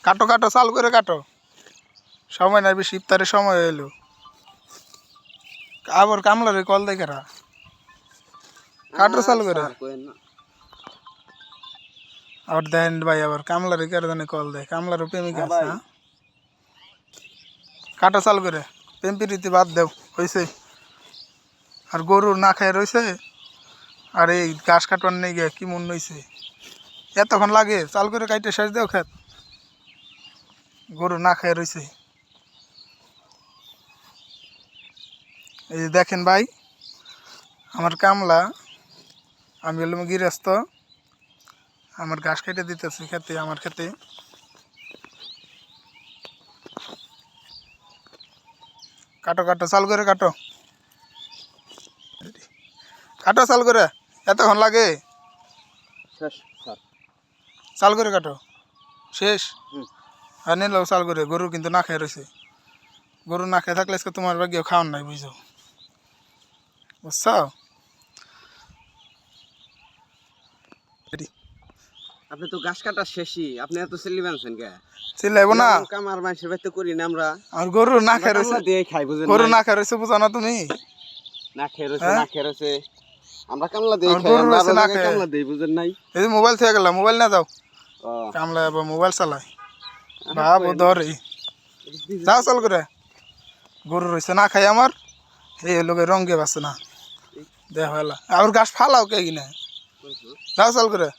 কাটো কাটো চাল করে কাটো, সময় নাই বেশি, ইফতারের সময় এলো। আবার কামলারে কল দেখে রা, কাটো চাল করে। আবার দেন ভাই, আবার কামলারে কেন জানে কল দেয়, কামলারও প্রেমিক আছে। হ্যাঁ, কাটো চাল করে, প্রেম প্রীতি বাদ দেও, হয়েছে। আর গরু না খায় রয়েছে, আর এই ঘাস কাটবার নেই গে কি মন হয়েছে, এতক্ষণ লাগে চাল করে কাইটে শেষ দেও খেত, গরু না খায় রয়েছে। এই যে দেখেন ভাই, আমার কামলা, আমি হলাম গৃহস্থ, আমার ঘাস কেটে দিতেছি খেতে, আমার খেতে। কাটো কাটো চাল করে কাটো, কাটো চাল করে, এতক্ষণ লাগে, চাল করে কাটো শেষ। আর নিল চাল করে, গরু কিন্তু না খেয়ে রয়েছে, গরু না খেয়ে থাকলে আজকে তোমার ভাগ্যেও খাওয়ান নাই, বুঝছো, বুঝছ। আপনি তো ঘাস কাটা শেষই, আপনি এত চিল্লি বানছেন কে? চিল্লাইব না, কামার মানুষের বাড়িতে করি না আমরা। আর গরু না খেয়ে রয়েছে, দিয়ে খাই, বুঝেন? গরু না খেয়ে রয়েছে, বুঝো না তুমি? না খেয়ে রয়েছে, না খেয়ে রয়েছে, আমরা কামলা দিয়ে খাই, গরু আমরা রয়েছে না খেয়ে, কামলা দিই, বুঝেন নাই? এই যে মোবাইল থেকে গেলাম, মোবাইল না যাও, কামলা আবার মোবাইল চালায়, বাবু ধরে যাও চাল করে। গরু রয়েছে না খাই আমার, এই লোকে রঙে বাসে না, দেখ আবার ঘাস ফালাও কে কিনা, যাও চাল করে।